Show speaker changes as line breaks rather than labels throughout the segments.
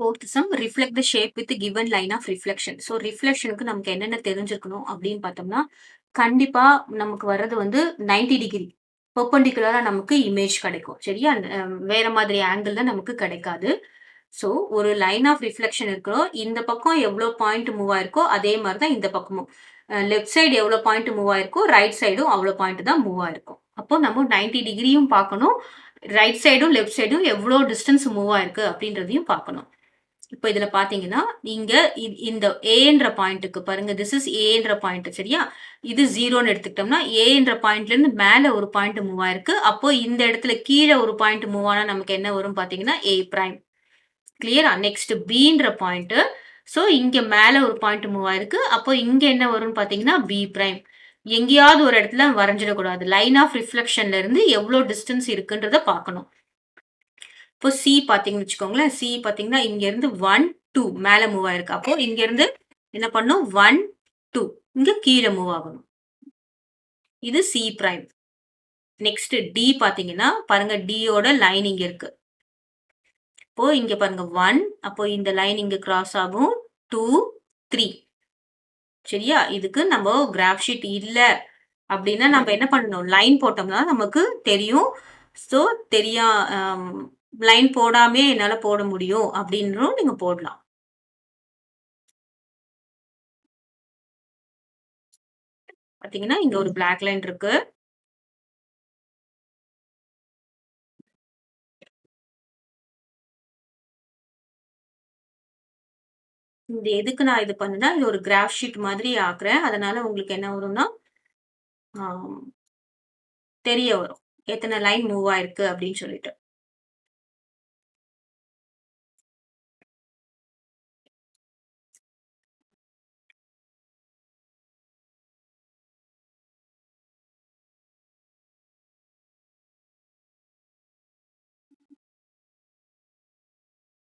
Fourth sum reflect the shape with given line of reflection. So ரிஃப்ளெக்ஷனுக்கு நமக்கு என்னென்ன தெரிஞ்சிருக்கணும் அப்படின்னு பார்த்தோம்னா, கண்டிப்பா நமக்கு வர்றது வந்து 90 டிகிரி பெர்பெண்டிகுலரா நமக்கு இமேஜ் கிடைக்கும். சரியா? வேற மாதிரி ஆங்கிள்ல நமக்கு கிடைக்காது. ஸோ ஒரு லைன் ஆஃப் ரிஃப்ளெக்ஷன் இருக்கிறோம். இந்த பக்கம் எவ்வளோ பாயிண்ட் மூவ் ஆயிருக்கோ, அதே மாரி தான் இந்த பக்கமும். லெஃப்ட் சைடு எவ்வளோ பாயிண்ட் மூவ் ஆயிருக்கோ, ரைட் சைடும் அவ்வளோ பாயிண்ட் தான் மூவ் ஆயிருக்கும். அப்போ நம்ம 90 டிகிரியும் பார்க்கணும். ரைட் சைடும், லெஃப்ட் சைடும் எவ்வளோ டிஸ்டன்ஸ் மூவ் ஆயிருக்கு அப்படின்றதையும் பார்க்கணும். இப்ப இதுல பாத்தீங்கன்னா, நீங்க இந்த ஏன்ற பாயிண்ட்க்கு பாருங்க. திஸ் இஸ் ஏன்ற பாயிண்ட் சரியா? இது 0ன்னு எடுத்துக்கிட்டோம்னா, ஏன்ற பாயிண்ட்ல இருந்து மேல ஒரு பாயிண்ட் மூவ் ஆயிருக்கு. அப்போ இந்த இடத்துல கீழ ஒரு பாயிண்ட் மூவ் ஆனா நமக்கு என்ன வரும் பாத்தீங்கன்னா, ஏ பிரைம். கிளியரா? நெக்ஸ்ட் பின்ற பாயிண்ட். சோ இங்க மேல ஒரு பாயிண்ட் மூவ் ஆயிருக்கு. அப்போ இங்க என்ன வரும்னு பாத்தீங்கன்னா, பி பிரைம். எங்கேயாவது ஒரு இடத்துல வரைஞ்சிடக்கூடாது. லைன் ஆஃப் ரிஃப்ளெக்ஷன்ல இருந்து எவ்வளோ டிஸ்டன்ஸ் இருக்குன்றத பார்க்கணும். இப்போ சி பார்த்தீங்கன்னு வச்சுக்கோங்களேன். சி பார்த்தீங்கன்னா, இங்கேருந்து 1, 2 மேல மூவ் ஆயிருக்கு. அப்போ இங்கேருந்து என்ன பண்ணும்? 1, 2 இங்க கீழ மூவ் ஆகணும். இது சி பிரைம். நெக்ஸ்ட் டி பார்த்தீங்கன்னா, பாருங்க டி யோட லைன் இங்க இருக்கு. இப்போ இங்க பாருங்க 1 அப்போ இந்த லைன் இங்க கிராஸ் ஆகும். 2, 3 சரியா? இதுக்கு நம்ம கிராஃப் ஷீட் இல்ல அப்டின்னா நம்ம என்ன பண்ணணும்? லைன் போட்டோம்னா நமக்கு தெரியும். சோ தெரியா லைன் போடாமயே என்னால போட முடியும் அப்டின்னும் நீங்க போடலாம். பாத்தீங்கன்னா, இங்க ஒரு பிளாக் லைன் இருக்கு. இந்த எதுக்கு நான் இது பண்ணேன்னா, இது ஒரு கிராஃப் ஷீட் மாதிரி ஆக்குறேன். அதனால உங்களுக்கு என்ன வரும்னா, ஆம் தெரிய வரும். எத்தன லைன் மூவ் ஆயிருக்கு அப்டின்னு சொல்லிட்டு.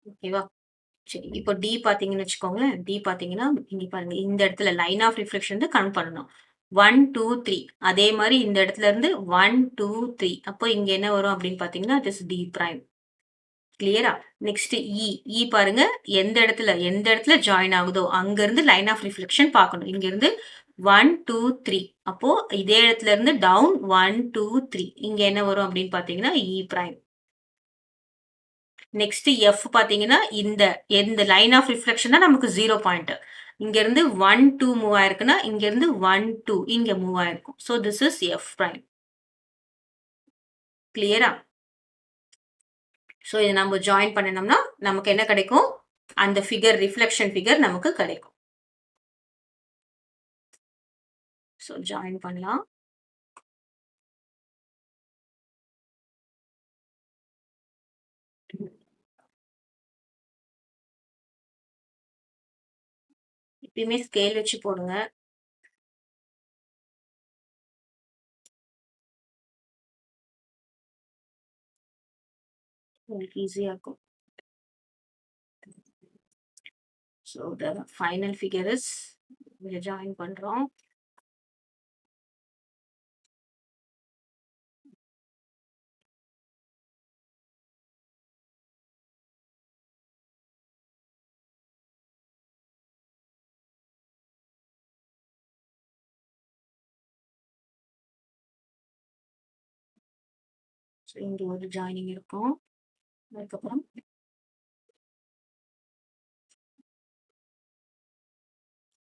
ஓகேவா? சரி. இப்போ டி பார்த்தீங்கன்னு வச்சுக்கோங்களேன். டி பார்த்தீங்கன்னா, இங்க பாருங்க. இந்த இடத்துல லைன் ஆஃப் ரிஃப்ளெக்ஷன் வந்து கவுண்ட் பண்ணணும். 1, 2, 3 அதே மாரி இந்த இடத்துல இருந்து 1, 2, 3 அப்போ இங்க என்ன வரும் அப்படின்னு பார்த்தீங்கன்னா, இட் இஸ் டி பிரைம். கிளியரா? நெக்ஸ்ட் இ. இ பாருங்க. எந்த இடத்துல ஜாயின் ஆகுதோ, அங்க இருந்து லைன் ஆஃப் ரிஃப்ளெக்ஷன் பார்க்கணும். இங்க இருந்து 1, 2, 3 அப்போ இதே இடத்துல இருந்து டவுன் 1, 2, 3 இங்க என்ன வரும் அப்படின்னு பார்த்தீங்கன்னா, இ பிரைம். நெக்ஸ்ட் எஃப் பார்த்தீங்கன்னா, எந்த லைன் ஆஃப் ரிஃப்ளெக்ஷன் தான் நமக்கு 0 பாயிண்ட். இங்க இருந்து 1, 2 மூவ் ஆயிருக்குன்னா, இங்க இருந்து 1, 2 இங்க மூவ் ஆயிருக்கும். So this is F prime. கிளியரா? சோ இத நம்ம ஜாயின் பண்ணுனோம்னா, நமக்கு என்ன கிடைக்கும்? அந்த ஃபிகர் ரிஃப்ளெக்ஷன் ஃபிகர் நமக்கு கிடைக்கும். சோ ஜாயின் பண்ணலாம். எப்பயுமே ஸ்கேல் வச்சு போடுங்க. உங்களுக்கு ஈஸியா இருக்கும். So the final figure is இங்க ஜாயின் பண்றோம். சோ இங்க ஒரு ஜாயினிங் இருக்கும். அதுக்கப்புறம்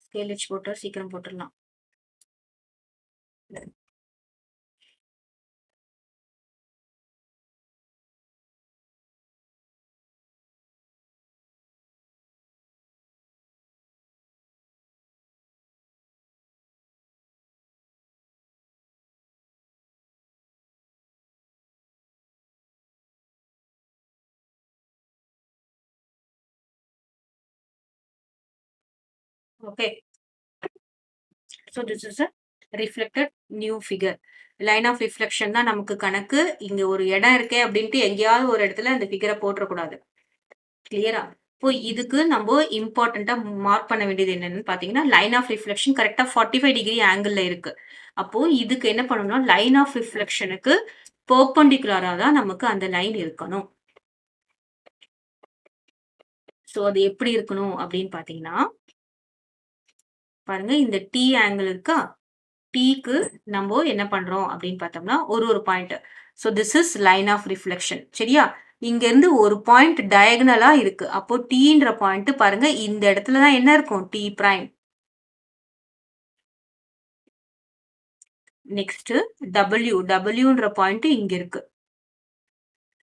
ஸ்கேல் வச்சு போட்டா சீக்கிரம் போட்டுடலாம். Okay. So this is a reflected new figure. Line of reflection தான் நமக்கு கணக்கு. இங்க ஒரு இடம் இருக்கே அப்படின்ட்டு எங்கேயாவது ஒரு இடத்துல அந்த ஃபிகரை போட்டுறக்கூடாது. கிளியரா? இப்போ இதுக்கு நம்ம இம்பார்ட்டன்ட்டா மார்க் பண்ண வேண்டியது என்னன்னு பார்த்தீங்கன்னா, லைன் ஆஃப் ரிஃப்ளெக்ஷன் கரெக்ட்டா 45 டிகிரி ஆங்கிள்ல இருக்கு. அப்போ இதுக்கு என்ன பண்ணணும்னா, லைன் ஆஃப் ரிஃப்ளெக்ஷனுக்கு பெர்பெண்டிகுலரா தான் நமக்கு அந்த லைன் இருக்கணும். சோ அது எப்படி இருக்கணும் அப்படின்னு பார்த்தீங்கன்னா, பாருங்க இந்த T ஆங்கிள் இருக்கா? Tக்கு நம்ப என்ன பண்றோம் அப்படின்னு பார்த்தோம்னா, ஒரு ஒரு point. So this is line of reflection. சரியா? இங்க இருந்து ஒரு பாயிண்ட் டயகனலா இருக்கு. அப்போ Tன்ற பாயிண்ட் பாருங்க இந்த இடத்துல தான் என்ன இருக்கும்? T prime. நெக்ஸ்ட் Wன்ற பாயிண்ட் இங்க இருக்கு.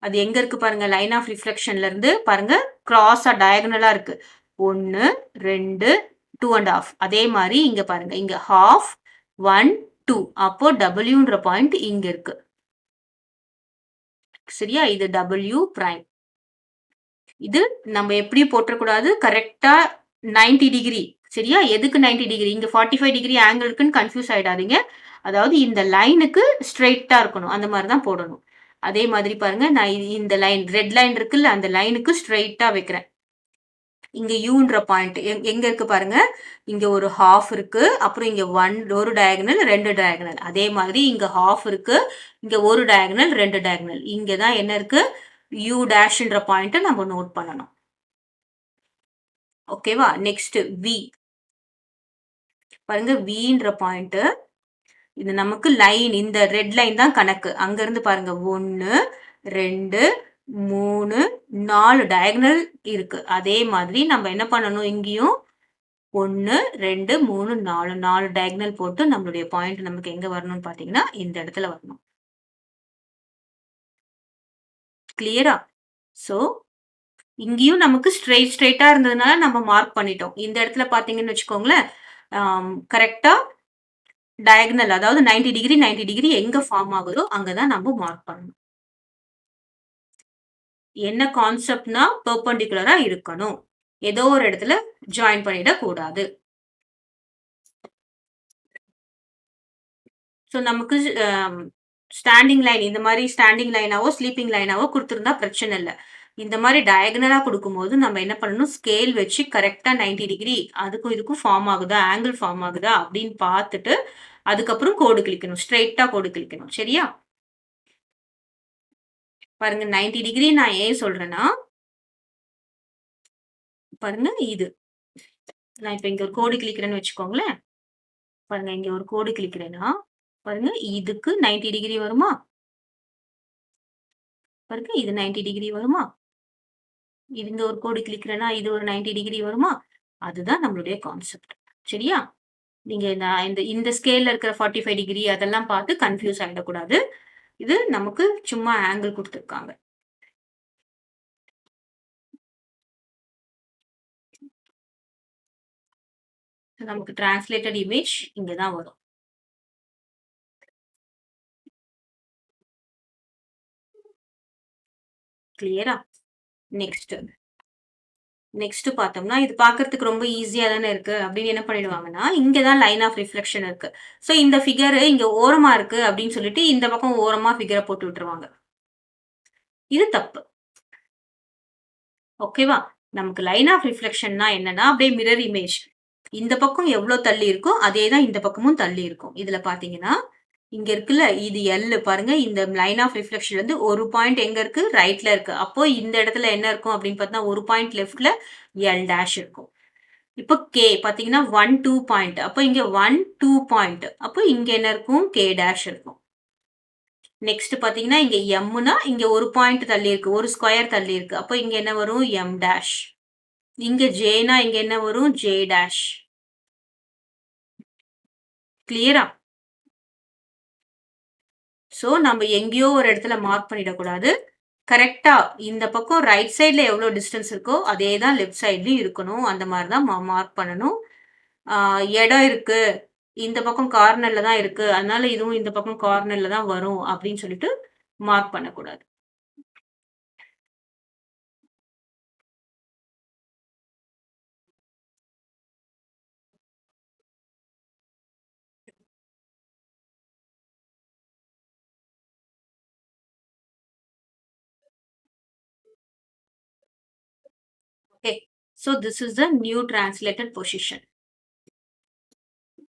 அது எங்க இருக்கு பாருங்க. லைன் ஆஃப் ரிஃப்ளெக்ஷன்ல இருந்து பாருங்க கிராஸா டயகனலா இருக்கு. 1, 2, 2 1/2. அதே மாரி இங்க பாருங்க. இங்க 1/2, 1, 2. அப்போ Wன்ற பாயிண்ட் இங்க இருக்கு. சரியா? இது W பிரைம். இது நம்ம எப்படி போட்டுறக்கூடாது. கரெக்ட்டா 90 டிகிரி. சரியா? எதுக்கு 90 டிகிரி? இங்க 45 டிகிரி ஆங்கிள் இருக்குன்னு கன்ஃப்யூஸ் ஆயிடாதீங்க. அதாவது இந்த லைனுக்கு ஸ்ட்ரெய்ட்டா இருக்கணும். அந்த மாரி தான் போடணும். அதே மாதிரி பாருங்க, நான் இந்த லைன் ரெட் லைன் இருக்குல்ல, அந்த லைனுக்கு ஸ்ட்ரெய்ட்டா வைக்கிறேன். இங்க யூன்ற பாயிண்ட் எங்க இருக்கு பாருங்க. இங்க ஒரு 1/2 இருக்கு. அப்புறம் இங்க ஒரு டயகனல், 2 டயகனல். அதே மாதிரி இங்க 1/2 இருக்கு. இங்க ஒரு டயகனல், 2 டயகனல். இங்க தான் என்ன இருக்கு? யூ டேஷ்ன்ற பாயிண்ட்ட நம்ம நோட் பண்ணணும். ஓகேவா? Next V. பாருங்க வின்ற பாயிண்ட் இது நமக்கு லைன் இந்த ரெட் லைன் தான் கணக்கு. அங்க இருந்து பாருங்க 1, 2, 3, 4 டயகனல் இருக்கு. அதே மாதிரி நம்ம என்ன பண்ணணும் இங்கேயும் 1, 2, 3, 4 டயகனல் போட்டு நம்மளுடைய பாயிண்ட் நமக்கு எங்க வரணும்னு பாத்தீங்கன்னா இந்த இடத்துல வரணும். கிளியரா? சோ இங்கேயும் நமக்கு ஸ்ட்ரெயிட்டா இருந்ததுனால நம்ம மார்க் பண்ணிட்டோம். இந்த இடத்துல பாத்தீங்கன்னு வச்சுக்கோங்களேன், கரெக்ட்டா டயகனல் அதாவது 90 டிகிரி எங்க ஃபார்ம் ஆகுதோ அங்கதான் நம்ம மார்க் பண்ணணும். என்ன கான்செப்ட்னா பெர்பெண்டிகுலரா இருக்கணும். ஏதோ ஒரு இடத்துல ஜாயின் பண்ணிடக் கூடாது. சோ நமக்கு ஸ்டாண்டிங் லைன் இந்த மாதிரி ஸ்டாண்டிங் லைனாவோ ஸ்லீப்பிங் லைனாவோ கொடுத்திருந்தா பிரச்சனை இல்ல. இந்த மாதிரி டயகனலா கொடுக்கும்போது நம்ம என்ன பண்ணணும் ஸ்கேல் வச்சு கரெக்டா 90 டிகிரி அதுக்கும் இதுக்கும் ஃபார்ம் ஆகுதா ஆங்கிள் ஃபார்ம் ஆகுதா அப்படின்னு பார்த்துட்டு அதுக்கப்புறம் கோடு கிழிக்கணும். ஸ்ட்ரெயிட்டா கோடு கிழிக்கணும். சரியா? பாருங்க 90 டிகிரி நான் ஏன் சொல்றேன்னா பாருங்க இது. நான் இப்ப இங்க ஒரு கோடு கிழிக்கிறேன்னு வச்சுக்கோங்களேன். பாருங்க இங்க ஒரு கோடு கிழிக்கிறேன்னா பாருங்க இதுக்கு 90 டிகிரி வருமா? பாருங்க இது 90 டிகிரி வருமா? இங்க ஒரு கோடு கிழிக்கிறேன்னா இது ஒரு 90 டிகிரி வருமா? அதுதான் நம்மளுடைய கான்செப்ட். சரியா? நீங்க நான் இந்த இந்த ஸ்கேல்ல இருக்கிற 45 டிகிரி அதெல்லாம் பார்த்து கன்ஃப்யூஸ் ஆயிடக்கூடாது. இது நமக்கு சும்மா ஆங்கிள் குடுத்துருக்காங்க. நமக்கு டிரான்ஸ்லேட்டட் இமேஜ் இங்க தான் வரும். கிளியரா? நெக்ஸ்ட். நெக்ஸ்ட் பார்த்தோம்னா, இது பார்க்கறதுக்கு ரொம்ப ஈஸியா தானே இருக்கு. அப்படின்னு என்ன பண்ணிடுவாங்கன்னா, இங்க தான் லைன் ஆஃப் ரிஃப்ளெக்ஷன் இருக்கு. சோ இந்த ஃபிகர் இங்க ஓரமா இருக்கு அப்படின்னு சொல்லிட்டு இந்த பக்கம் ஓரமா ஃபிகர போட்டு விட்டுருவாங்க. இது தப்பு. ஓகேவா? நமக்கு லைன் ஆஃப் ரிஃப்ளெக்ஷன்னா என்னன்னா, அப்படியே மிரர் இமேஜ். இந்த பக்கம் எவ்வளோ தள்ளி இருக்கோ, அதே தான் இந்த பக்கமும் தள்ளி இருக்கும். இதுல பார்த்தீங்கன்னா, இங்க இருக்குல்ல, இது எல் பாருங்க. இந்த லைன் ஆஃப் ரிஃப்ளெக்ஷன் வந்து ஒரு பாயிண்ட் எங்க இருக்கு? ரைட்ல இருக்கு. அப்போ இந்த இடத்துல என்ன இருக்கும் அப்படின்னு பார்த்தா, ஒரு பாயிண்ட் லெஃப்ட்ல எல் டேஷ் இருக்கும். இப்போ கே பார்த்தீங்கன்னா 1, 2 பாயிண்ட். அப்போ இங்க 1, 2 பாயிண்ட். அப்போ இங்க என்ன இருக்கும்? கே டேஷ் இருக்கும். நெக்ஸ்ட் பார்த்தீங்கன்னா, இங்க எம்னா இங்க ஒரு பாயிண்ட் தள்ளி இருக்கு. ஒரு ஸ்கொயர் தள்ளி இருக்கு. அப்போ இங்க என்ன வரும்? M dash. இங்க ஜேனா இங்க என்ன வரும்? J dash. கிளியரா? சோ நம்ம எங்கேயோ ஒரு இடத்துல மார்க் பண்ணிடக்கூடாது. கரெக்ட்டா இந்த பக்கம் ரைட் சைட்ல எவ்வளோ டிஸ்டன்ஸ் இருக்கோ, அதே தான் லெஃப்ட் சைட்லயும் இருக்கணும். அந்த மாரி தான் மார்க் பண்ணணும். ஆ இடம் இருக்கு. இந்த பக்கம் கார்னர்ல தான் இருக்கு. அதனால இதுவும் இந்த பக்கம் கார்னர்ல தான் வரும் அப்படின்னு சொல்லிட்டு மார்க் பண்ணக்கூடாது. Okay. So this is the new translated position.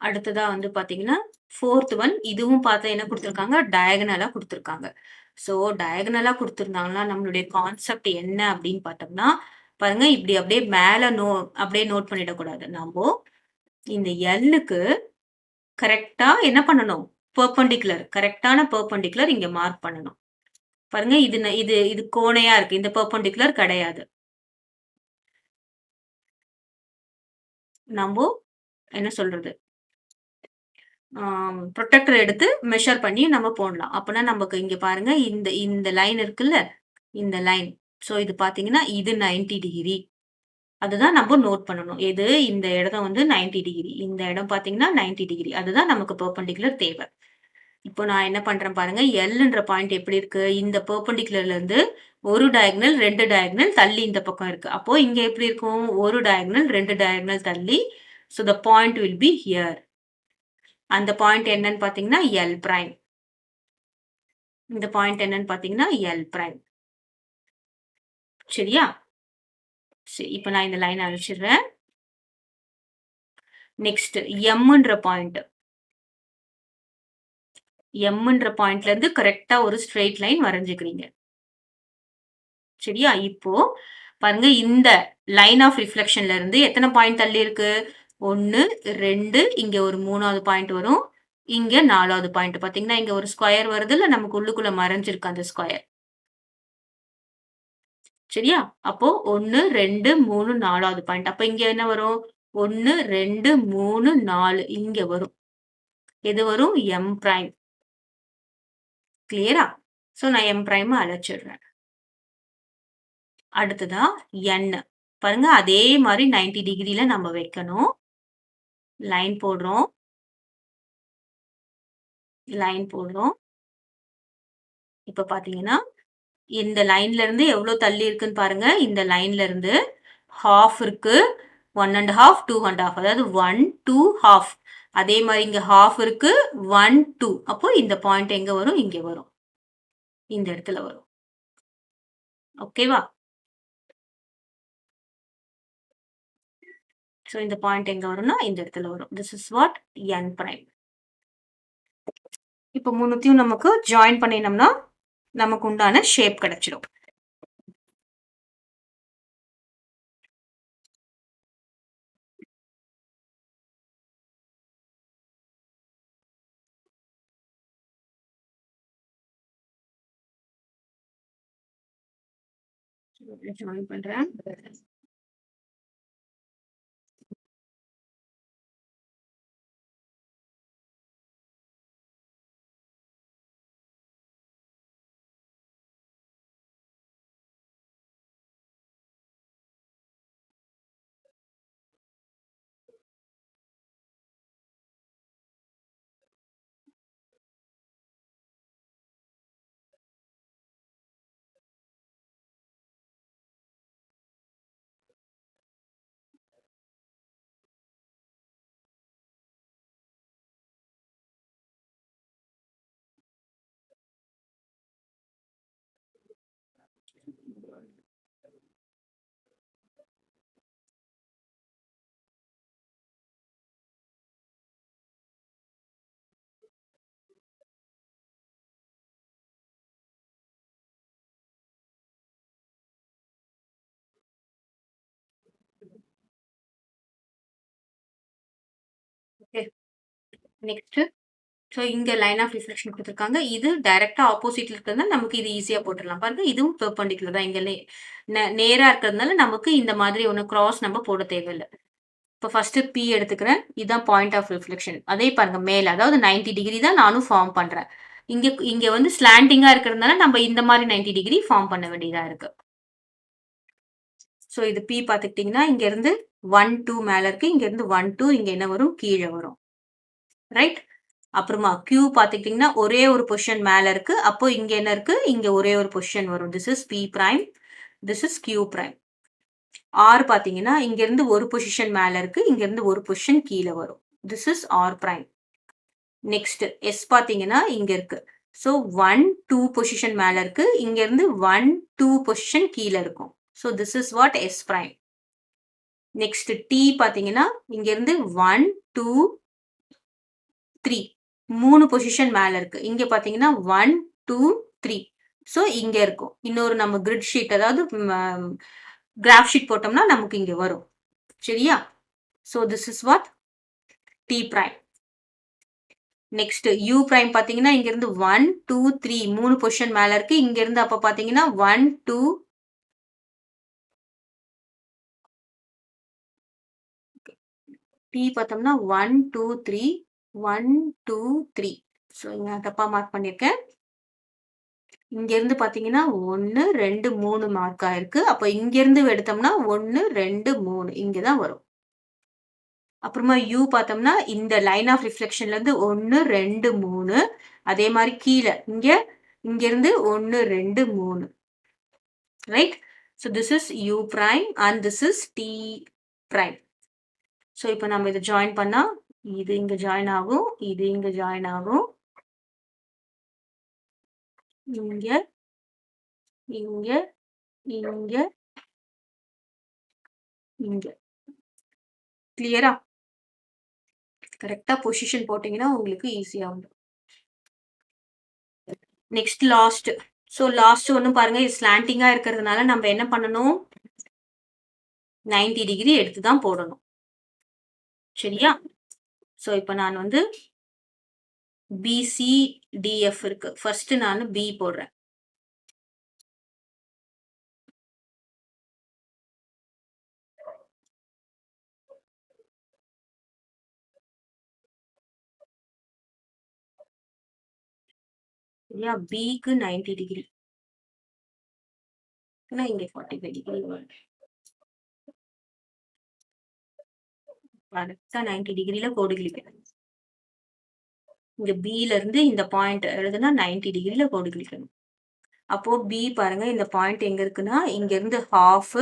அடுத்ததா வந்து பார்த்தீங்கன்னா, 4த் ஒன் இதுவும் பார்த்தா என்ன குடுத்துருக்காங்க? டயகனலா குடுத்துருக்காங்க. ஸோ டயகனலா குடுத்துருந்தாங்கன்னா, நம்மளுடைய கான்செப்ட் என்ன அப்படின்னு பார்த்தோம்னா, பாருங்க இப்படி அப்படியே மேல அப்படியே நோட் பண்ணிடக்கூடாது. நாம இந்த எல்லுக்கு கரெக்ட்டா என்ன பண்ணணும்? பெர்பெண்டிகுலர் கரெக்ட்டான பெர்பெண்டிகுலர் இங்க மார்க் பண்ணணும். பாருங்க இது கோணையா இருக்கு. இந்த பெர்பெண்டிகுலர் கிடையாது. நம்போ என்ன சொல்றது? புரொடெக்டர் எடுத்து மெஷர் பண்ணி நம்ம போடலாம். அப்பன்னா நமக்கு இங்க பாருங்க இந்த இந்த லைன் இருக்குல்ல, இந்த லைன். ஸோ இது பார்த்தீங்கன்னா, இது 90 டிகிரி. அதுதான் நம்ம நோட் பண்ணணும். எது இந்த இடம் வந்து 90 டிகிரி. இந்த இடம் பார்த்தீங்கன்னா 90 டிகிரி. அதுதான் நமக்கு பெர்பெண்டிகுலர் தேவை. இப்போ நான் என்ன பண்றேன் பாருங்க, எல்ன்ற பாயிண்ட் எப்படி இருக்கு? இந்த பெர்பெண்டிகுலர்ல இருந்து ஒரு டயகனல், 2 டயகனல் தள்ளி இந்த பக்கம் இருக்கு. அப்போ இங்க எப்படி இருக்கும்? ஒரு டயகனல், 2 டயகனல் தள்ளி. So the point will be here. அந்த பாயிண்ட் என்னன்னு பார்த்தீங்கன்னா, எல் பிரைம். இந்த பாயிண்ட் என்னன்னு பார்த்தீங்கன்னா, எல் பிரைம். சரியா? சரி. இப்ப நான் இந்த லைன அழிச்சிடுறேன். Next எம்ன்ற point. எம்ன்ற பாயிண்ட்ல இருந்து கரெக்ட்டா ஒரு ஸ்ட்ரெய்ட் லைன் வரைஞ்சுக்கிறீங்க. சரியா? இப்போ பாருங்க இந்த லைன் ஆஃப் ரிஃப்ளெக்ஷன்ல இருந்து எத்தன பாயிண்ட் தள்ளி இருக்கு? 1, 2 இங்க ஒரு 3வது பாயிண்ட் வரும். இங்க 4வது பாயிண்ட். பார்த்தீங்கன்னா, இங்க ஒரு ஸ்கொயர் வருதுல்ல, நமக்கு உள்ளுக்குள்ள மறைஞ்சிருக்கு அந்த ஸ்கொயர். சரியா? அப்போ 1, 2, 3, 4வது பாயிண்ட். அப்ப இங்க என்ன வரும்? 1, 2, 3, 4 இங்க வரும். எது வரும்? M prime. கிளியரா? சோ நான் எம் பிரைம அழைச்சிடுறேன். அடுத்ததா என். பாருங்க அதே மாரி 90 டிகிரில நம்ம வைக்கணும். லைன் போடுறோம். லைன் போடுறோம். இப்ப பார்த்தீங்கன்னா, இந்த லைன்ல இருந்து எவ்ளோ தள்ளி இருக்குன்னு பாருங்க. இந்த லைன்ல இருந்து ஹால்ஃப் இருக்கு. 1 1/2, 2 1/2 அதாவது 1, 2, ஹால்ஃப். அதே மாரி இங்க ஹால்ஃப் இருக்கு. 1, 2 அப்போ இந்த பாயிண்ட் எங்க வரும்? இங்க வரும். இந்த இடத்துல வரும். ஓகேவா? சோ இந்த பாயிண்ட் எங்க வரும்னா, இந்த இடத்துல வரும். This is what N prime. இப்ப 3த்தையும் நமக்கு ஜாயின் பண்ணினோம்னா, நமக்கு உண்டான ஷேப் கிடைச்சிடும். ஜாயின் பண்றேன். ஓகே. நெக்ஸ்ட். சோ இங்க லைன் ஆஃப் ரிஃப்ளெக்ஷன் குடுத்துருக்காங்க. இது டைரக்ட்டா ஆப்போசிட்ல இருக்கிறதுனால நமக்கு இது ஈஸியா போட்டுறலாம். பாருங்க இதுவும் பெர்பெண்டிகுலர் தான். இங்க நேரா இருக்கிறதுனால நமக்கு இந்த மாதிரி ஒண்ணு கிராஸ் நம்ம போட தேவையில்ல. இப்ப ஃபர்ஸ்ட் P எடுத்துக்கிறேன். இதான் பாயிண்ட் ஆஃப் ரிஃப்ளெக்ஷன். அதே பாருங்க மேல அதாவது 90 டிகிரி தான் நானும் ஃபார்ம் பண்றேன். இங்க இங்க வந்து ஸ்லாண்டிங்கா இருக்கிறதுனால நம்ம இந்த மாரி 90 டிகிரி ஃபார்ம் பண்ண வேண்டியதா இருக்கு. சோ இது P பார்த்துக்கிட்டீங்கன்னா, இங்க இருந்து 1, 2 மேல இருக்கு. இங்க இருந்து 1, 2 இங்க என்ன வரும்? கீழ வரும். ரைட்? அப்புறமா Q பார்த்துக்கிட்டீங்கன்னா, ஒரே ஒரு பொசிஷன் மேல இருக்கு. அப்போ இங்க என்ன இருக்கு? இங்க ஒரே ஒரு பொசிஷன் வரும். This is P prime. This is Q prime. R பார்த்தீங்கன்னா, இங்க இருந்து ஒரு பொசிஷன் மேல இருக்கு. இங்க இருந்து ஒரு பொசிஷன் கீழ வரும். This is R prime. Next S பார்த்தீங்கன்னா, இங்க இருக்கு. சோ 1, 2 பொசிஷன் மேல இருக்கு. இங்க இருந்து 1, 2 பொசிஷன் கீழ இருக்கும். So this is what S prime. Next T பார்த்தீங்கன்னா, இங்க இருந்து 1, 2, 3 3 பொசிஷன் மேல இருக்கு. இங்க பார்த்தீங்கன்னா 1, 2, 3 சோ இங்க இருக்கும். இன்னொரு நம்ம கிரிட் ஷீட் அதாவது கிராஃப் ஷீட் போட்டோம்னா நமக்கு இங்க வரும். சரியா? So this is what D prime. Next U prime பாத்தீங்கன்னா இங்க இருந்து 1 2 3 3 பொசிஷன் மேல இருக்கு. இங்க இருந்து அப்ப பாத்தீங்கன்னா 1 2 டி பார்த்தோம்னா 1 2 3 1 2 3. ஸோ இங்க நான் தப்பா மார்க் பண்ணியிருக்கேன். இங்க இருந்து பாத்தீங்கன்னா 1 2 3 மார்க் ஆயிருக்கு. அப்ப இங்க இருந்து எடுத்தோம்னா 1 2 3 இங்க தான் வரும். அப்புறமா யூ பார்த்தோம்னா இந்த லைன் ஆஃப் ரிஃப்ளெக்ஷன்ல இருந்து 1 2 3 அதே மாதிரி கீழே இங்க இருந்து 1 2 3 right. So this is U prime and this is D prime. ஸோ இப்போ நம்ம இதை ஜாயின் பண்ணா இது இங்க ஜாயின் ஆகும், இது இங்க ஜாயின் ஆகும், இங்க இங்க இங்க இங்க. கிளியரா? கரெக்டா பொசிஷன் போட்டீங்கன்னா உங்களுக்கு ஈஸியா வந்துடும். Next last. ஸோ லாஸ்ட் ஒன்றும் பாருங்க இது ஸ்லாண்டிங்கா இருக்கிறதுனால நம்ம என்ன பண்ணணும், 90 டிகிரி எடுத்து தான் போடணும். சரியா? ஸோ இப்போ நான் வந்து BCDF இருக்கு. ஃபர்ஸ்ட் நான் பி போடுறேன். சரியா? பிக்கு 90 டிகிரி. இங்க 45 டிகிரி வரும். கரெக்டா 90 டிகிரில கோடு கிளிக்கணும். இங்க பில இருந்து இந்த பாயிண்ட் எழுதுனா 90 டிகிரில கோடு கிளிக்கணும். அப்போ பி பாருங்க இந்த பாயிண்ட் எங்க இருக்குன்னா இங்க இருந்து ஹாஃப்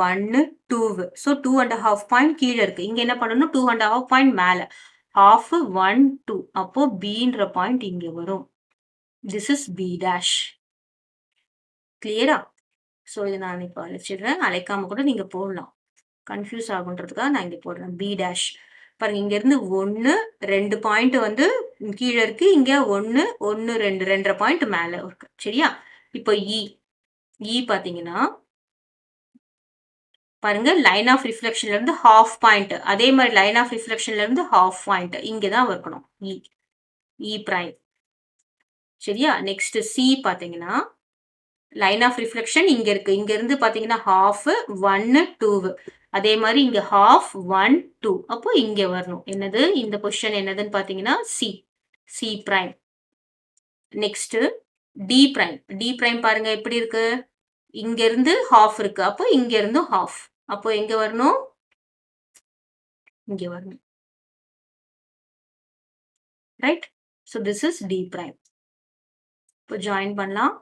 1 2. ஸோ 2.5 பாயிண்ட் கீழே இருக்கு. இங்க என்ன பண்ணணும், 2.5 பாயிண்ட் மேல ஹாஃப் 1 2. அப்போ பின்ற பாயிண்ட் இங்க வரும். This is B dash. கிளியரா? ஸோ இதை நான் இப்போ அழைச்சிடுறேன். அழைக்காம கூட நீங்க போடலாம், கன்ஃபியூஸ் ஆகுன்றதுக்காக நான் இங்க போடுறேன் பி டேஷ். பாருங்க இங்க இருந்து 1 2 பாயிண்ட் வந்து கீழே இருக்கு, இங்க 1 1 2 2.5 பாயிண்ட் மேல இருக்கு. சரியா? இப்போ இ பாத்தீங்கன்னா பாருங்க லைன் ஆஃப் ரிஃப்ளெக்ஷன்ல இருந்து ஹாஃப் பாயிண்ட், அதே மாதிரி லைன் ஆஃப் ரிஃப்ளெக்ஷன்ல இருந்து ஹாஃப் பாயிண்ட் இங்கதான் இருக்கணும். இ பிரைம். சரியா? நெக்ஸ்ட் சி பாத்தீங்கன்னா லைன் ஆஃப் ரிஃப்ளெக்ஷன் இங்க இருக்கு. இங்க இருந்து பாத்தீங்கன்னா ஹாஃப் 1 2. அதே மாதிரி இங்க ஹாஃப் 1 2. அப்போ இங்க வரணும். என்னது இந்த பொசிஷன் என்னதுன்னு பாத்தீங்கன்னா C prime. Next D prime. D prime பாருங்க எப்படி இருக்கு, இங்க இருந்து ஹாஃப் இருக்கு. அப்போ இங்க இருந்து ஹாஃப். அப்போ எங்க வரணும், இங்க வரணும். Right. So this is D prime. இப்போ ஜாயின் பண்ணலாம்.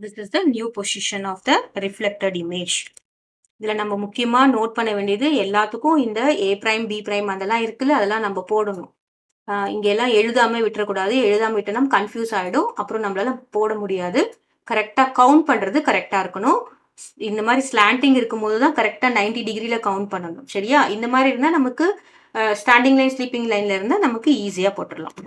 This is the new position of the reflected image. இதுல நம்ம முக்கியமா நோட் பண்ண வேண்டியது எல்லாத்துக்கும் இந்த ஏ பிரைம் பி பிரைம் அதெல்லாம் இருக்குல்ல, அதெல்லாம் நம்ம போடணும். இங்க எல்லாம் எழுதாம விட்டுறக்கூடாது. எழுதாம விட்டோம்னா கன்ஃபியூஸ் ஆயிடும், அப்புறம் நம்மளால போட முடியாது. கரெக்டா கவுண்ட் பண்றது கரெக்டா இருக்கணும். இந்த மாதிரி ஸ்லாண்டிங் இருக்கும்போது தான் கரெக்டா 90 டிகிரில கவுண்ட் பண்ணணும். சரியா? இந்த மாதிரி இருந்தா நமக்கு ஸ்டாண்டிங் லைன் ஸ்லீப்பிங் லைன்ல இருந்தா நமக்கு ஈஸியா போட்டுடலாம்.